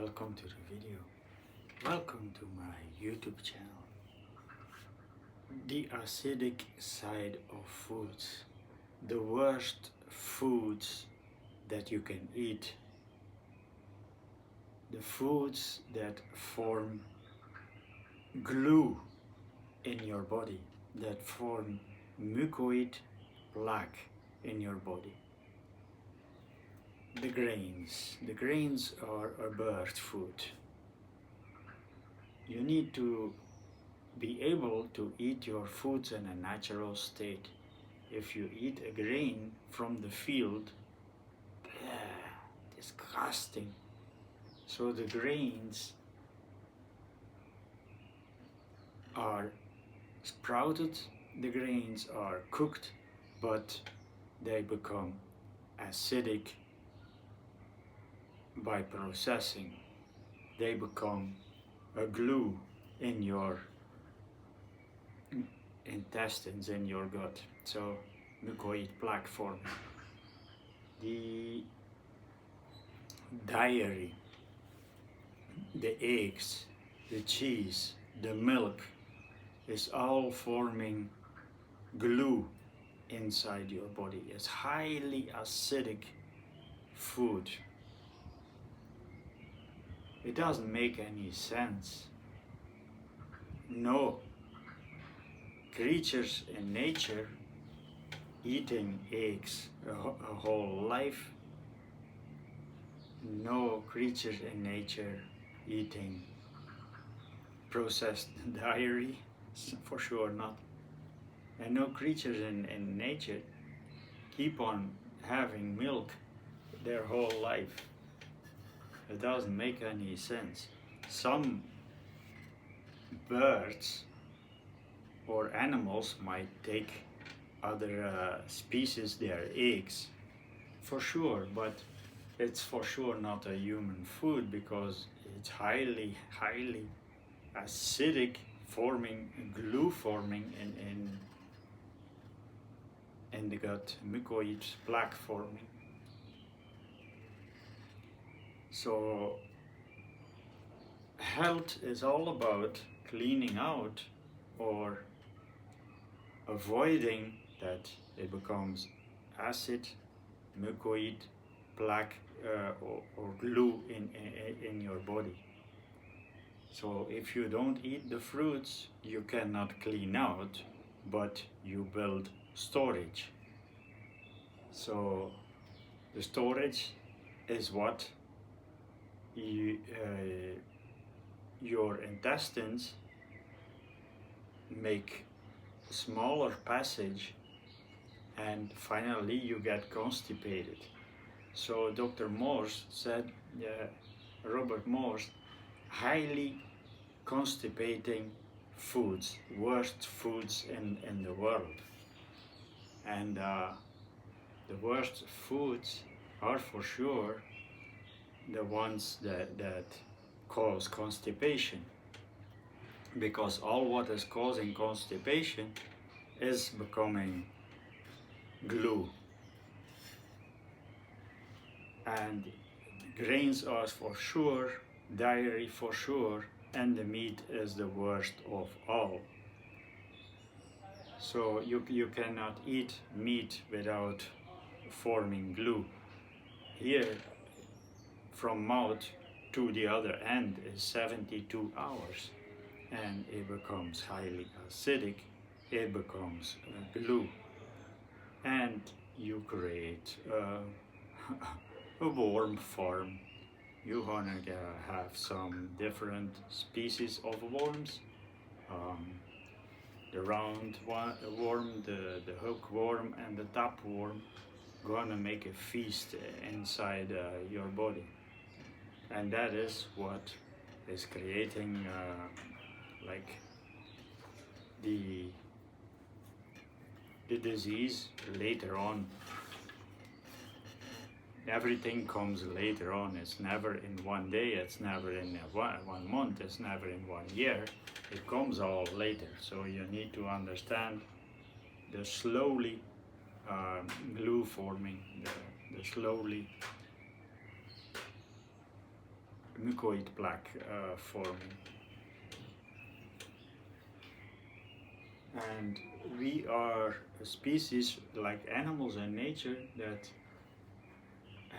welcome to the video. Welcome to my YouTube channel. The acidic side of foods. The worst foods that you can eat. The foods that form glue in your body, that form mucoid plaque in your body. The grains. The grains are a bird food. You need to be able to eat your foods in a natural state. If you eat a grain from the field, disgusting. So the grains are sprouted, the grains are cooked, but they become acidic by processing. They become a glue in your intestines, in your gut. So mucoid plaque forming. The dairy, the eggs, the cheese, the milk is all forming glue inside your body. It's highly acidic food. It doesn't make any sense. No creatures in nature eating eggs a whole life. No creatures in nature eating processed dairy, for sure not. And no creatures in nature keep on having milk their whole life. It doesn't make any sense. Some birds or animals might take other species their eggs, for sure, but it's for sure not a human food because it's highly acidic, forming glue forming in the gut, mucoid plaque forming. So health is all about cleaning out or avoiding that it becomes acid, mucoid, plaque or glue in your body. So if you don't eat the fruits, you cannot clean out, but you build storage. So the storage is what your intestines make smaller passage, and finally you get constipated. So Dr. Morse said, Robert Morse, highly constipating foods, worst foods in the world. And the worst foods are for sure the ones that cause constipation, because all what is causing constipation is becoming glue. And grains are for sure, dairy for sure, and the meat is the worst of all. So you cannot eat meat without forming glue. Here, from mouth to the other end is 72 hours, and it becomes highly acidic, it becomes glue, and you create a worm farm. You're gonna have some different species of worms, the round worm, the hookworm, and the tapeworm, gonna make a feast inside your body. And that is what is creating like the disease later on. Everything comes later on. It's never in one day, it's never in one month, it's never in 1 year. It comes all later. So you need to understand the slowly glue forming, the slowly mucoid plaque forming. And we are a species like animals in nature that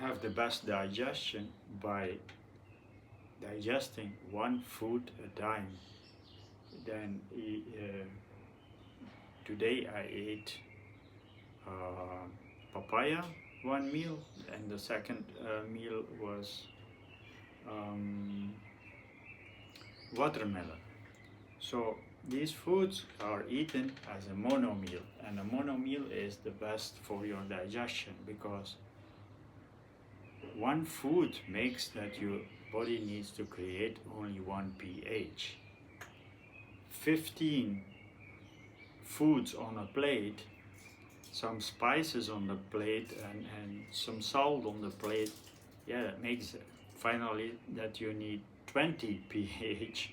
have the best digestion by digesting one food a time. Then today I ate papaya one meal, and the second meal was watermelon. So these foods are eaten as a mono meal, and a mono meal is the best for your digestion because one food makes that your body needs to create only one pH. 15 foods on a plate, some spices on the plate, and some salt on the plate, yeah, that makes finally that you need 20 pH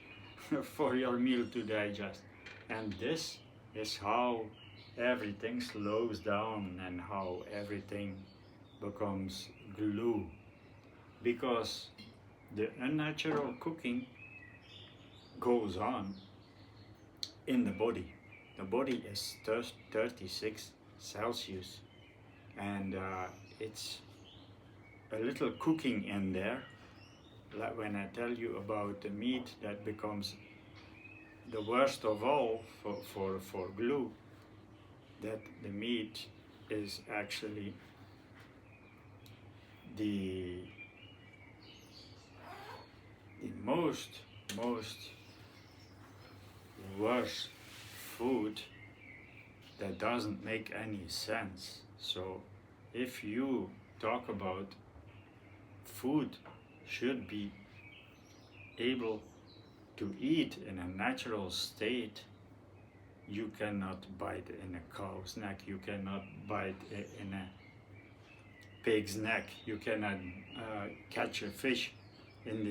for your meal to digest. And this is how everything slows down and how everything becomes glue, because the unnatural cooking goes on in the body. The body is 36 Celsius, and it's a little cooking in there. Like when I tell you about the meat that becomes the worst of all for glue, that the meat is actually the most worst food that doesn't make any sense. So if you talk about food should be able to eat in a natural state, you cannot bite in a cow's neck, you cannot bite in a pig's neck, you cannot catch a fish in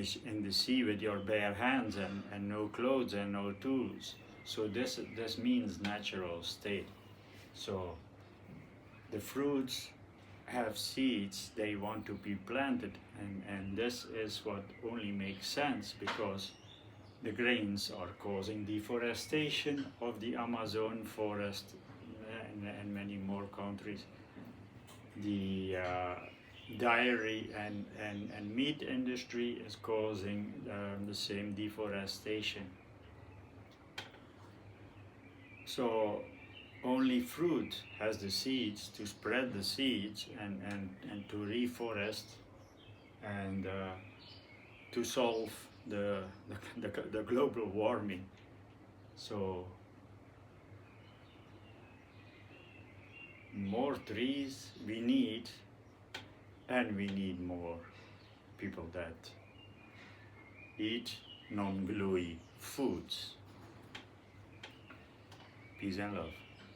the sea with your bare hands and no clothes and no tools. So this means natural state. So the fruits have seeds, they want to be planted, and this is what only makes sense because the grains are causing deforestation of the Amazon forest and many more countries. The dairy and meat industry is causing the same deforestation. So only fruit has the seeds to spread the seeds and to reforest and to solve the global warming. So more trees we need, and we need more people that eat non-gluey foods. Peace and love.